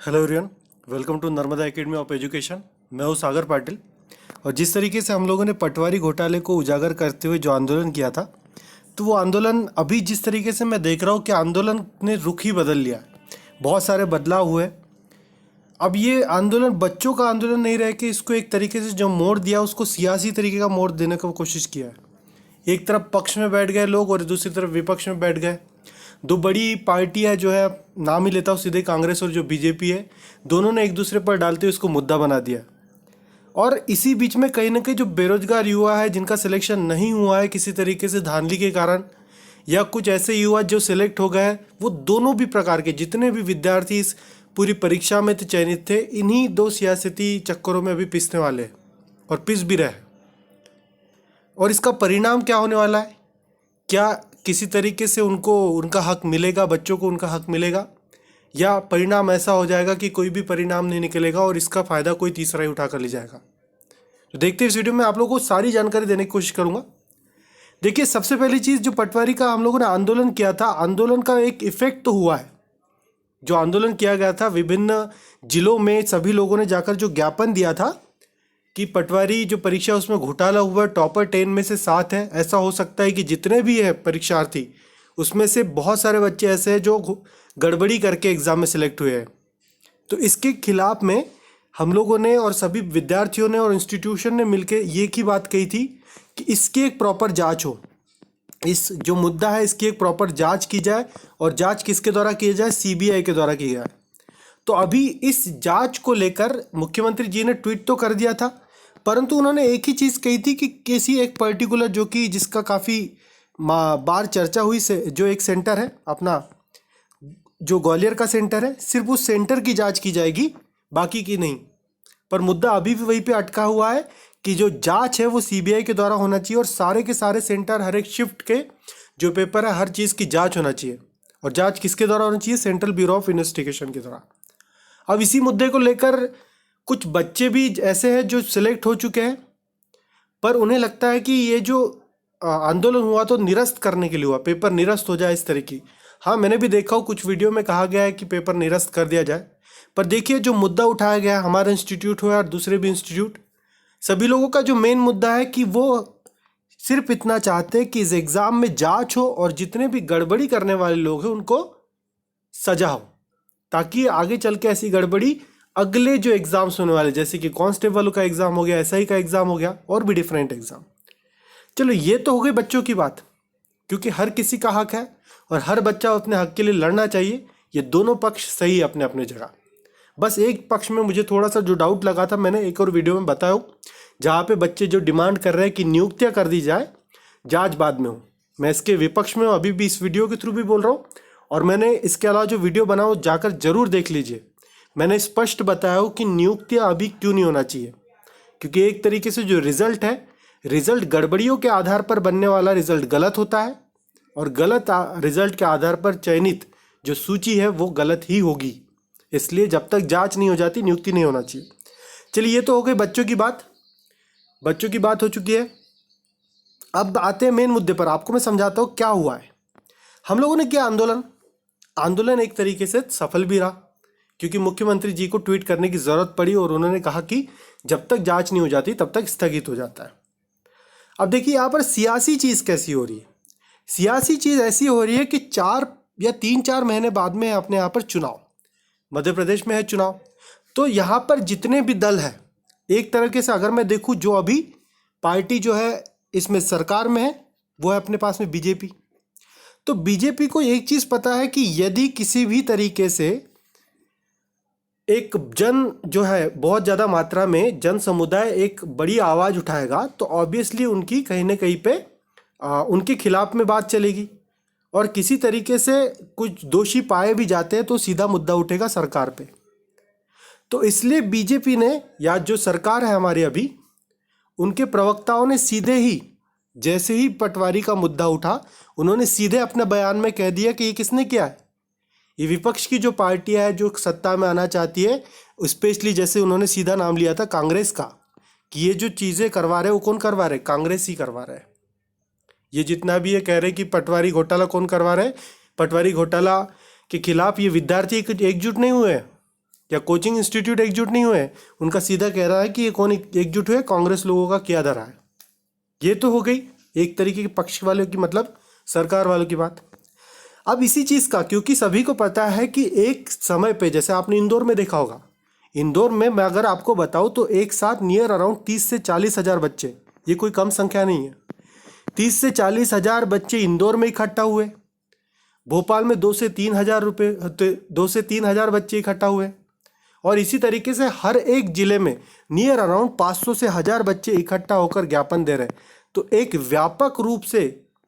Hello everyone, welcome to Narmada academy of education. मैं हूँ सागर पाटिल। और जिस तरीके से हम लोगों ने पटवारी घोटाले को उजागर करते हुए जो आंदोलन किया था, तो वो आंदोलन अभी जिस तरीके से मैं देख रहा हूँ कि आंदोलन ने रुख ही बदल लिया। बहुत सारे बदलाव हुए। अब ये आंदोलन बच्चों का आंदोलन नहीं रह के इसको एक तरीके से जो मोड़ दिया उसको सियासी तरीके का मोड़ देने की कोशिश किया है। एक तरफ पक्ष में बैठ गए लोग और दूसरी तरफ विपक्ष में बैठ गए। दो बड़ी पार्टियां जो है, नाम ही लेता हूँ सीधे, कांग्रेस और जो बीजेपी है, दोनों ने एक दूसरे पर डालते हुए इसको मुद्दा बना दिया। और इसी बीच में कहीं ना कहीं जो बेरोजगार युवा है जिनका सिलेक्शन नहीं हुआ है किसी तरीके से धांधली के कारण, या कुछ ऐसे युवा जो सिलेक्ट हो गए हैं, वो दोनों भी प्रकार के जितने भी विद्यार्थी इस पूरी परीक्षा में चयनित थे, इन्हीं दो सियासती चक्करों में अभी पिसने वाले हैं और पिस भी रहे। और इसका परिणाम क्या होने वाला है? क्या किसी तरीके से उनको उनका हक मिलेगा, बच्चों को उनका हक मिलेगा, या परिणाम ऐसा हो जाएगा कि कोई भी परिणाम नहीं निकलेगा और इसका फ़ायदा कोई तीसरा ही उठा कर ले जाएगा? तो देखते हैं इस वीडियो में आप लोगों को सारी जानकारी देने की कोशिश करूंगा। देखिए, सबसे पहली चीज़, जो पटवारी का हम लोगों ने आंदोलन किया था, आंदोलन का एक इफेक्ट तो हुआ है। जो आंदोलन किया गया था विभिन्न जिलों में, सभी लोगों ने जाकर जो ज्ञापन दिया था कि पटवारी जो परीक्षा उसमें घोटाला हुआ, टॉपर 10 में से 7 है। ऐसा हो सकता है कि जितने भी है परीक्षार्थी, उसमें से बहुत सारे बच्चे ऐसे हैं जो गड़बड़ी करके एग्ज़ाम में सिलेक्ट हुए हैं। तो इसके खिलाफ में हम लोगों ने और सभी विद्यार्थियों ने और इंस्टीट्यूशन ने मिलकर ये की बात कही थी कि इसकी एक प्रॉपर जांच हो। इस जो मुद्दा है इसकी एक प्रॉपर जांच की जाए, और जांच किसके द्वारा की जाए? सीबीआई के द्वारा की जाए। तो अभी इस जांच को लेकर मुख्यमंत्री जी ने ट्वीट तो कर दिया था, परंतु उन्होंने एक ही चीज़ कही थी कि किसी एक पर्टिकुलर, जो कि जिसका काफ़ी बार चर्चा हुई से, जो एक सेंटर है अपना, जो ग्वालियर का सेंटर है, सिर्फ उस सेंटर की जांच की जाएगी, बाकी की नहीं। पर मुद्दा अभी भी वहीं पे अटका हुआ है कि जो जांच है वो सीबीआई के द्वारा होना चाहिए, और सारे के सारे सेंटर, हर एक शिफ्ट के जो पेपर है, हर चीज़ की जाँच होना चाहिए। और जाँच किसके द्वारा होना चाहिए? सेंट्रल ब्यूरो ऑफ इन्वेस्टिगेशन के द्वारा। अब इसी मुद्दे को लेकर कुछ बच्चे भी ऐसे हैं जो सिलेक्ट हो चुके हैं, पर उन्हें लगता है कि ये जो आंदोलन हुआ तो निरस्त करने के लिए हुआ, पेपर निरस्त हो जाए इस तरह की। हाँ, मैंने भी देखा हूँ कुछ वीडियो में कहा गया है कि पेपर निरस्त कर दिया जाए। पर देखिए, जो मुद्दा उठाया गया, हमारा इंस्टीट्यूट हो या दूसरे भी इंस्टीट्यूट, सभी लोगों का जो मेन मुद्दा है कि वो सिर्फ इतना चाहते हैं कि इस एग्ज़ाम में जांच हो और जितने भी गड़बड़ी करने वाले लोग हैं उनको सजा हो, ताकि आगे चल के ऐसी गड़बड़ी अगले जो एग्ज़ाम्स होने वाले, जैसे कि कांस्टेबल का एग्ज़ाम हो गया, एसआई का एग्ज़ाम हो गया, और भी डिफरेंट एग्ज़ाम। चलो, ये तो हो गई बच्चों की बात, क्योंकि हर किसी का हक है और हर बच्चा अपने हक के लिए लड़ना चाहिए। ये दोनों पक्ष सही है अपने अपने जगह। बस एक पक्ष में मुझे थोड़ा सा जो डाउट लगा था, मैंने एक और वीडियो में बताया, जहाँ पे बच्चे जो डिमांड कर रहे हैं कि नियुक्तियाँ कर दी जाए, जांच बाद में हो। मैं इसके विपक्ष में हूँ, अभी भी इस वीडियो के थ्रू भी बोल रहा हूँ। और मैंने इसके अलावा जो वीडियो बना हो जाकर जरूर देख लीजिए। मैंने स्पष्ट बताया हो कि नियुक्तियाँ अभी क्यों नहीं होना चाहिए, क्योंकि एक तरीके से जो रिजल्ट है, रिजल्ट गड़बड़ियों के आधार पर बनने वाला रिजल्ट गलत होता है, और गलत रिजल्ट के आधार पर चयनित जो सूची है वो गलत ही होगी। इसलिए जब तक जांच नहीं हो जाती, नियुक्ति नहीं होना चाहिए। चलिए, ये तो हो गई बच्चों की बात। बच्चों की बात हो चुकी है। अब आते हैं मेन मुद्दे पर। आपको मैं समझाता हूँ क्या हुआ है। हम लोगों ने किया आंदोलन एक तरीके से सफल भी रहा, क्योंकि मुख्यमंत्री जी को ट्वीट करने की ज़रूरत पड़ी और उन्होंने कहा कि जब तक जांच नहीं हो जाती तब तक स्थगित हो जाता है। अब देखिए, यहाँ पर सियासी चीज़ कैसी हो रही है। सियासी चीज़ ऐसी हो रही है कि 4 या 3-4 महीने बाद में अपने यहाँ पर चुनाव, मध्य प्रदेश में है चुनाव। तो यहाँ पर जितने भी दल हैं, एक तरीके से अगर मैं देखूँ, जो अभी पार्टी जो है इसमें सरकार में है, वो है अपने पास में बीजेपी। तो बीजेपी को एक चीज़ पता है कि यदि किसी भी तरीके से एक जन जो है, बहुत ज़्यादा मात्रा में जन समुदाय एक बड़ी आवाज़ उठाएगा, तो ऑब्वियसली उनकी कहीं ना कहीं पे उनके खिलाफ में बात चलेगी। और किसी तरीके से कुछ दोषी पाए भी जाते हैं तो सीधा मुद्दा उठेगा सरकार पे। तो इसलिए बीजेपी ने, या जो सरकार है हमारी अभी, उनके प्रवक्ताओं ने सीधे ही, जैसे ही पटवारी का मुद्दा उठा, उन्होंने सीधे अपने बयान में कह दिया कि ये किसने किया है। ये विपक्ष की जो पार्टियां है जो सत्ता में आना चाहती है, स्पेशली जैसे उन्होंने सीधा नाम लिया था कांग्रेस का, कि ये जो चीज़ें करवा रहे हैं वो कौन करवा रहे हैं? कांग्रेस ही करवा रहे हैं। ये जितना भी ये कह रहे हैं कि पटवारी घोटाला कौन करवा रहे हैं, पटवारी घोटाला के खिलाफ ये विद्यार्थी एकजुट नहीं हुए हैं, क्या कोचिंग इंस्टीट्यूट एकजुट नहीं हुए? उनका सीधा कह रहा है कि ये कौन एकजुट हुए? कांग्रेस लोगों का किया धरा है। ये तो हो गई एक तरीके के पक्ष वालों की, मतलब सरकार वालों की बात। अब इसी चीज़ का, क्योंकि सभी को पता है कि एक समय पे, जैसे आपने इंदौर में देखा होगा, इंदौर में मैं अगर आपको बताऊं तो एक साथ नियर अराउंड 30 से 40 हज़ार बच्चे, ये कोई कम संख्या नहीं है, 30 से 40 हज़ार बच्चे इंदौर में इकट्ठा हुए। भोपाल में 2 से 3 हज़ार रुपये, 2 से 3 हज़ार बच्चे इकट्ठा हुए। और इसी तरीके से हर एक जिले में नियर अराउंड 500 से 1000 बच्चे इकट्ठा होकर ज्ञापन दे रहे हैं। तो एक व्यापक रूप से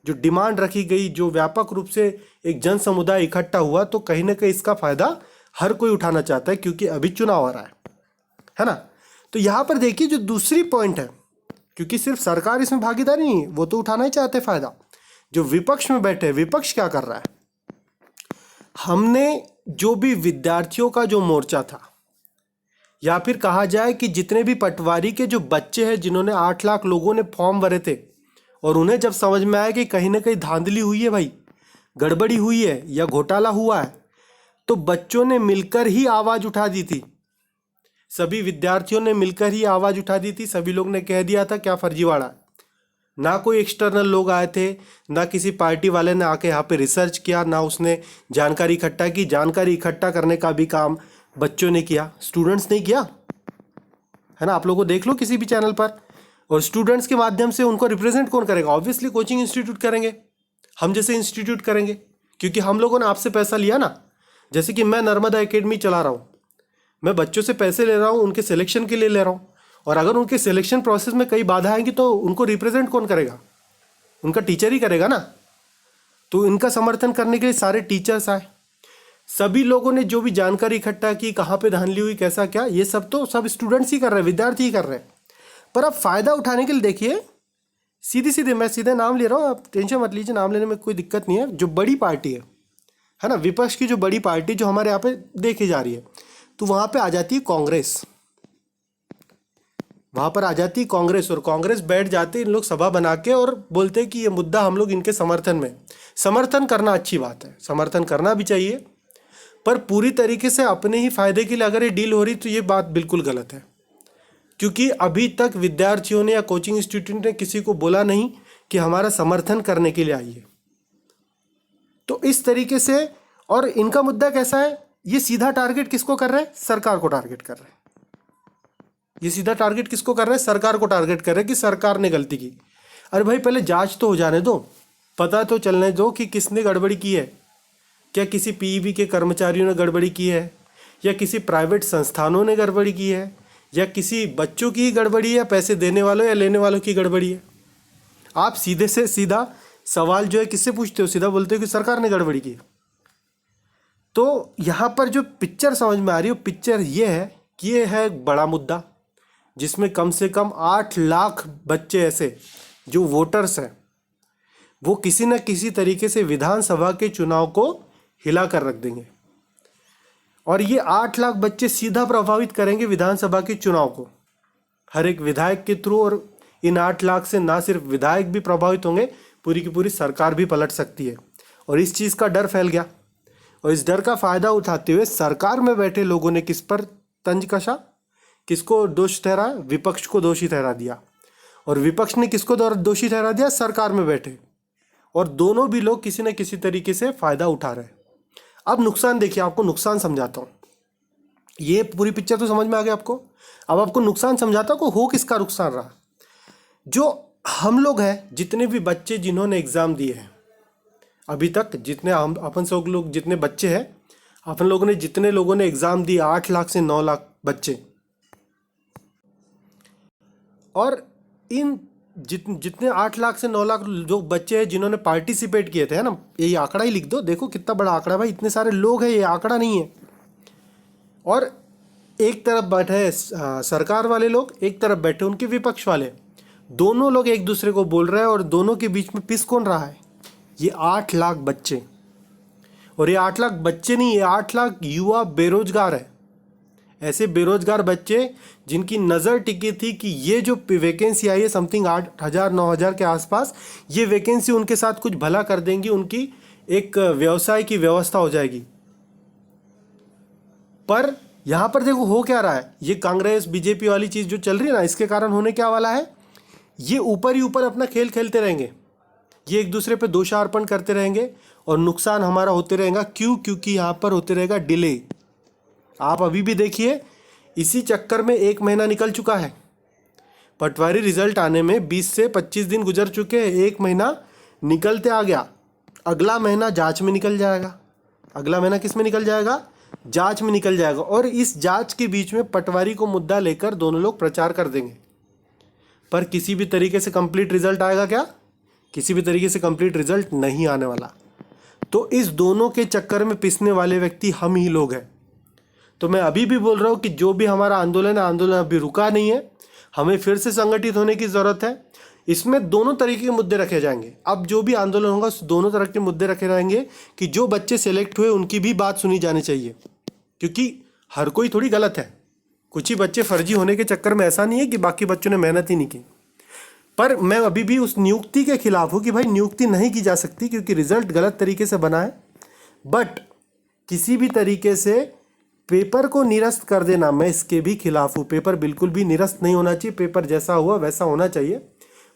जो डिमांड रखी गई, जो व्यापक रूप से एक जन समुदाय इकट्ठा हुआ, तो कहीं ना कहीं इसका फायदा हर कोई उठाना चाहता है, क्योंकि अभी चुनाव आ रहा है ना। तो यहाँ पर देखिए जो दूसरी पॉइंट है, क्योंकि सिर्फ सरकार इसमें भागीदारी नहीं है, वो तो उठाना ही चाहते फायदा। जो विपक्ष में बैठे, विपक्ष क्या कर रहा है? हमने जो भी विद्यार्थियों का जो मोर्चा था, या फिर कहा जाए कि जितने भी पटवारी के जो बच्चे हैं, जिन्होंने 8 लाख लोगों ने फॉर्म भरे थे, और उन्हें जब समझ में आया कि कहीं ना कहीं धांधली हुई है भाई, गड़बड़ी हुई है या घोटाला हुआ है, तो बच्चों ने मिलकर ही आवाज़ उठा दी थी। सभी विद्यार्थियों ने मिलकर ही आवाज़ उठा दी थी। सभी लोग ने कह दिया था क्या फर्जीवाड़ा है। ना कोई एक्सटर्नल लोग आए थे, ना किसी पार्टी वाले ने आके यहाँ पे रिसर्च किया, ना उसने जानकारी इकट्ठा की। जानकारी इकट्ठा करने का भी काम बच्चों ने किया, स्टूडेंट्स ने किया, है ना। आप लोगों को देख लो किसी भी चैनल पर। और स्टूडेंट्स के माध्यम से उनको रिप्रेजेंट कौन करेगा? ऑब्वियसली कोचिंग इंस्टीट्यूट करेंगे, हम जैसे इंस्टीट्यूट करेंगे, क्योंकि हम लोगों ने आपसे पैसा लिया ना। जैसे कि मैं नर्मदा एकेडमी चला रहा हूँ, मैं बच्चों से पैसे ले रहा हूँ, उनके सिलेक्शन के लिए ले रहा हूँ, और अगर उनके सिलेक्शन प्रोसेस में कई बाधा आएंगी तो उनको रिप्रेजेंट कौन करेगा? उनका टीचर ही करेगा ना। तो इनका समर्थन करने के लिए सारे टीचर्स आए, सभी लोगों ने जो भी जानकारी इकट्ठा की, कहाँ पे धांधली हुई, कैसा क्या, ये सब तो सब स्टूडेंट्स ही कर रहे हैं, विद्यार्थी ही कर रहे हैं। पर अब फ़ायदा उठाने के लिए देखिए, सीधे सीधे मैं सीधे नाम ले रहा हूँ, आप टेंशन मत लीजिए, नाम लेने में कोई दिक्कत नहीं है। जो बड़ी पार्टी है ना, विपक्ष की जो बड़ी पार्टी जो हमारे यहाँ पे देखी जा रही है, तो वहाँ पे आ जाती है कांग्रेस। वहाँ पर आ जाती है कांग्रेस, और कांग्रेस बैठ जाते इन लोग सभा बना के और बोलते हैं कि ये मुद्दा हम लोग इनके समर्थन में। समर्थन करना अच्छी बात है, समर्थन करना भी चाहिए, पर पूरी तरीके से अपने ही फायदे के लिए अगर ये डील हो रही तो ये बात बिल्कुल गलत है। क्योंकि अभी तक विद्यार्थियों ने या कोचिंग इंस्टीट्यूट ने किसी को बोला नहीं कि हमारा समर्थन करने के लिए आइए। तो इस तरीके से, और इनका मुद्दा कैसा है, ये सीधा टारगेट किसको कर रहे हैं? सरकार को टारगेट कर रहे हैं। ये सीधा टारगेट किसको कर रहे हैं? सरकार को टारगेट कर रहे हैं कि सरकार ने गलती की। अरे भाई पहले जांच तो हो जाने दो, पता तो चलने दो कि किसने गड़बड़ी की है। क्या किसी पीईबी के कर्मचारियों ने गड़बड़ी की है, या किसी प्राइवेट संस्थानों ने गड़बड़ी की है, या किसी बच्चों की गड़बड़ी है, या पैसे देने वालों या लेने वालों की गड़बड़ी है? आप सीधे से सीधा सवाल जो है किससे पूछते हो? सीधा बोलते हो कि सरकार ने गड़बड़ी की। तो यहाँ पर जो पिक्चर समझ में आ रही है, पिक्चर ये है कि ये है एक बड़ा मुद्दा, जिसमें कम से कम 8 लाख बच्चे ऐसे जो वोटर्स हैं, वो किसी न किसी तरीके से विधानसभा के चुनाव को हिला कर रख देंगे। और ये 8 लाख बच्चे सीधा प्रभावित करेंगे विधानसभा के चुनाव को, हर एक विधायक के थ्रू। और इन 8 लाख से ना सिर्फ विधायक भी प्रभावित होंगे, पूरी की पूरी सरकार भी पलट सकती है। और इस चीज़ का डर फैल गया, और इस डर का फ़ायदा उठाते हुए सरकार में बैठे लोगों ने किस पर तंज कसा? किसको दोष ठहराया? विपक्ष को दोषी ठहरा दिया। और विपक्ष ने किसको दोषी ठहरा दिया? सरकार में बैठे। और दोनों भी लोग किसी न किसी तरीके से फ़ायदा उठा रहे हैं। अब नुकसान देखिए, आपको नुकसान समझाता हूँ। ये पूरी पिक्चर तो समझ में आ गया आपको। अब आपको नुकसान समझाता हूँ को हो किसका नुकसान रहा। जो हम लोग हैं, जितने भी बच्चे जिन्होंने एग्ज़ाम दिए हैं अभी तक, जितने हम अपन सब लोग जितने बच्चे हैं, अपन लोगों ने जितने लोगों ने एग्ज़ाम दिए, 8 लाख से 9 लाख बच्चे, और इन जितने 8 लाख से 9 लाख जो बच्चे हैं जिन्होंने पार्टिसिपेट किए थे, है ना, ये आंकड़ा ही लिख दो, देखो कितना बड़ा आंकड़ा भाई, इतने सारे लोग हैं, ये आंकड़ा नहीं है। और एक तरफ बैठे सरकार वाले लोग, एक तरफ बैठे उनके विपक्ष वाले, दोनों लोग एक दूसरे को बोल रहे हैं, और दोनों के बीच में पिस कौन रहा है? ये 8 लाख बच्चे। और ये 8 लाख बच्चे नहीं, ये 8 लाख युवा बेरोजगार है। ऐसे बेरोजगार बच्चे जिनकी नज़र टिकी थी कि ये जो वैकेंसी आई है समथिंग 8,000 9,000 के आसपास, ये वैकेंसी उनके साथ कुछ भला कर देंगी, उनकी एक व्यवसाय की व्यवस्था हो जाएगी। पर यहाँ पर देखो हो क्या रहा है, ये कांग्रेस बीजेपी वाली चीज़ जो चल रही है ना, इसके कारण होने क्या वाला है, ये ऊपर ही ऊपर अपना खेल खेलते रहेंगे, ये एक दूसरे पे दोषारोपण करते रहेंगे और नुकसान हमारा होते रहेगा। क्यों? क्योंकि यहाँ पर होते रहेगा डिले। आप अभी भी देखिए, इसी चक्कर में 1 महीना निकल चुका है, पटवारी रिजल्ट आने में 20 से 25 दिन गुजर चुके हैं, 1 महीना निकलते आ गया। अगला महीना जांच में निकल जाएगा, अगला महीना किस में निकल जाएगा, जांच में निकल जाएगा। और इस जांच के बीच में पटवारी को मुद्दा लेकर दोनों लोग प्रचार कर देंगे, पर किसी भी तरीके से कंप्लीट रिजल्ट आएगा क्या? किसी भी तरीके से कंप्लीट रिजल्ट नहीं आने वाला। तो इस दोनों के चक्कर में पिसने वाले व्यक्ति हम ही लोग हैं। तो मैं अभी भी बोल रहा हूँ कि जो भी हमारा आंदोलन है, आंदोलन अभी रुका नहीं है, हमें फिर से संगठित होने की ज़रूरत है। इसमें दोनों तरीके के मुद्दे रखे जाएंगे। अब जो भी आंदोलन होगा उस दोनों तरह के मुद्दे रखे जाएंगे कि जो बच्चे सेलेक्ट हुए उनकी भी बात सुनी जानी चाहिए, क्योंकि हर कोई थोड़ी गलत है। कुछ ही बच्चे फर्जी होने के चक्कर में ऐसा नहीं है कि बाकी बच्चों ने मेहनत ही नहीं की। पर मैं अभी भी उस नियुक्ति के खिलाफ हूँ कि भाई नियुक्ति नहीं की जा सकती, क्योंकि रिजल्ट गलत तरीके से बना है। बट किसी भी तरीके से पेपर को निरस्त कर देना, मैं इसके भी खिलाफ हूँ। पेपर बिल्कुल भी निरस्त नहीं होना चाहिए, पेपर जैसा हुआ वैसा होना चाहिए।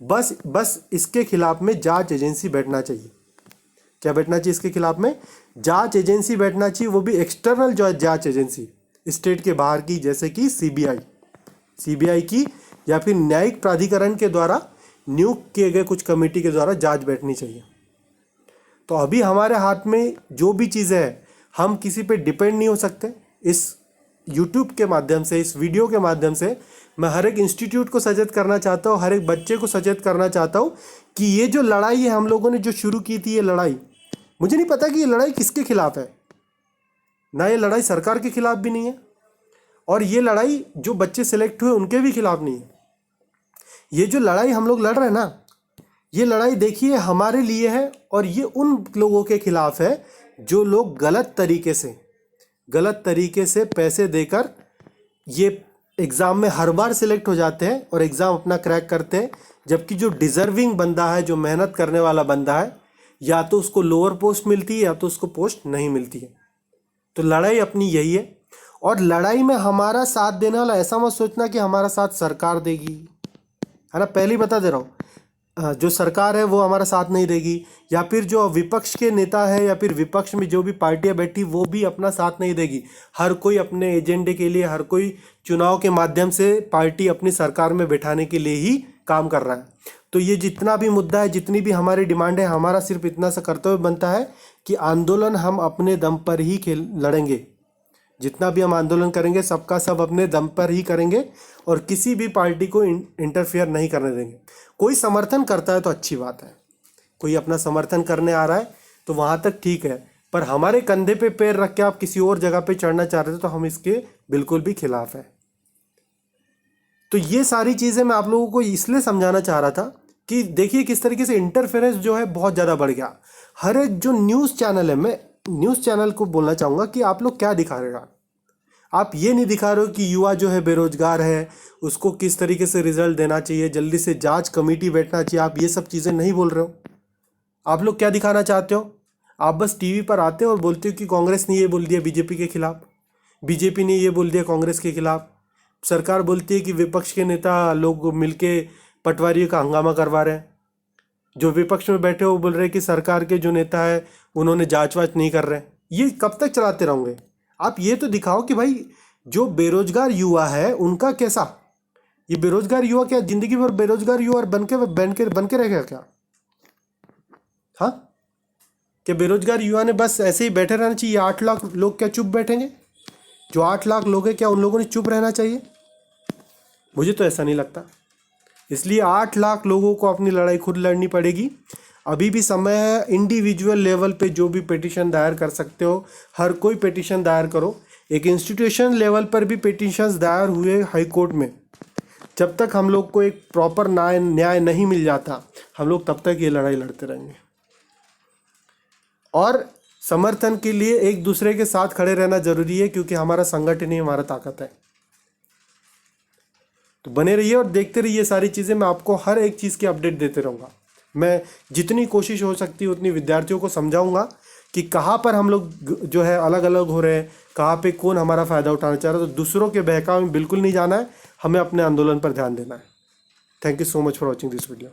बस इसके खिलाफ में जांच एजेंसी बैठना चाहिए। क्या बैठना चाहिए इसके खिलाफ में? जांच एजेंसी बैठना चाहिए, वो भी एक्सटर्नल जांच एजेंसी, स्टेट के बाहर की, जैसे कि सीबीआई की या फिर न्यायिक प्राधिकरण के द्वारा नियुक्त किए गए कुछ कमेटी के द्वारा जांच बैठनी चाहिए। तो अभी हमारे हाथ में जो भी चीज़ें हैं, हम किसी पे डिपेंड नहीं हो सकते। इस YouTube के माध्यम से, इस वीडियो के माध्यम से मैं हर एक इंस्टीट्यूट को सचेत करना चाहता हूँ, हर एक बच्चे को सचेत करना चाहता हूँ कि ये जो लड़ाई है हम लोगों ने जो शुरू की थी, ये लड़ाई, मुझे नहीं पता कि ये लड़ाई किसके खिलाफ है। ना ये लड़ाई सरकार के खिलाफ भी नहीं है, और ये लड़ाई जो बच्चे सिलेक्ट हुए उनके भी खिलाफ नहीं है। ये जो लड़ाई हम लोग लड़ रहे हैं ना, ये लड़ाई देखिए हमारे लिए है, और ये उन लोगों के खिलाफ है जो लोग गलत तरीके से पैसे देकर ये एग्ज़ाम में हर बार सिलेक्ट हो जाते हैं और एग्ज़ाम अपना क्रैक करते हैं। जबकि जो डिज़र्विंग बंदा है, जो मेहनत करने वाला बंदा है, या तो उसको लोअर पोस्ट मिलती है या तो उसको पोस्ट नहीं मिलती है। तो लड़ाई अपनी यही है, और लड़ाई में हमारा साथ देने वाला, ऐसा मत सोचना कि हमारा साथ सरकार देगी, है ना। पहले ही बता दे रहा हूँ, जो सरकार है वो हमारा साथ नहीं देगी, या फिर जो विपक्ष के नेता है या फिर विपक्ष में जो भी पार्टियां बैठी वो भी अपना साथ नहीं देगी। हर कोई अपने एजेंडे के लिए, हर कोई चुनाव के माध्यम से पार्टी अपनी सरकार में बैठाने के लिए ही काम कर रहा है। तो ये जितना भी मुद्दा है, जितनी भी हमारी डिमांड है, हमारा सिर्फ इतना सा कर्तव्य बनता है कि आंदोलन हम अपने दम पर ही लड़ेंगे। जितना भी हम आंदोलन करेंगे सबका सब अपने दम पर ही करेंगे, और किसी भी पार्टी को इंटरफेयर नहीं करने देंगे। कोई समर्थन करता है तो अच्छी बात है, कोई अपना समर्थन करने आ रहा है तो वहाँ तक ठीक है, पर हमारे कंधे पे पैर रख के आप किसी और जगह पे चढ़ना चाह रहे थे तो हम इसके बिल्कुल भी खिलाफ है। तो ये सारी चीज़ें मैं आप लोगों को इसलिए समझाना चाह रहा था कि देखिए किस तरीके से इंटरफेरेंस जो है बहुत ज़्यादा बढ़ गया। हर एक जो न्यूज़ चैनल है, मैं न्यूज़ चैनल को बोलना चाहूँगा कि आप लोग क्या दिखा रहे हो। आप ये नहीं दिखा रहे हो कि युवा जो है बेरोजगार है, उसको किस तरीके से रिजल्ट देना चाहिए, जल्दी से जांच कमेटी बैठना चाहिए, आप ये सब चीज़ें नहीं बोल रहे हो। आप लोग क्या दिखाना चाहते हो? आप बस टीवी पर आते हो और बोलते हो कि कांग्रेस ने ये बोल दिया बीजेपी के खिलाफ, बीजेपी ने ये बोल दिया कांग्रेस के खिलाफ। सरकार बोलती है कि विपक्ष के नेता लोग मिलके पटवारियों का हंगामा करवा रहे हैं। जो विपक्ष में बैठे हो बोल रहे हैं कि सरकार के जो नेता है उन्होंने जांच वाच नहीं कर रहे हैं। ये कब तक चलाते रहोगे? आप ये तो दिखाओ कि भाई जो बेरोजगार युवा है उनका कैसा, ये बेरोजगार युवा क्या जिंदगी भर बेरोजगार युवा बन के रहेगा क्या? हाँ, क्या बेरोजगार युवा ने बस ऐसे ही बैठे रहना चाहिए? 8 लाख लोग क्या चुप बैठेंगे? जो 8 लाख लोग हैं क्या उन लोगों ने चुप रहना चाहिए? मुझे तो ऐसा नहीं लगता। इसलिए 8 लाख लोगों को अपनी लड़ाई खुद लड़नी पड़ेगी। अभी भी समय है। इंडिविजुअल लेवल पे जो भी पिटीशन दायर कर सकते हो, हर कोई पिटीशन दायर करो। एक इंस्टीट्यूशन लेवल पर भी पिटीशंस दायर हुए हाई कोर्ट में। जब तक हम लोग को एक प्रॉपर न्याय नहीं मिल जाता, हम लोग तब तक ये लड़ाई लड़ते रहेंगे। और समर्थन के लिए एक दूसरे के साथ खड़े रहना जरूरी है, क्योंकि हमारा संगठन ही हमारा ताकत है। तो बने रहिए और देखते रहिए सारी चीज़ें। मैं आपको हर एक चीज़ की अपडेट देते रहूँगा। मैं जितनी कोशिश हो सकती है उतनी विद्यार्थियों को समझाऊंगा कि कहाँ पर हम लोग जो है अलग अलग हो रहे हैं, कहाँ पे कौन हमारा फ़ायदा उठाना चाह रहा है। तो दूसरों के बहकावे में बिल्कुल नहीं जाना है, हमें अपने आंदोलन पर ध्यान देना है। Thank you so much for watching this video.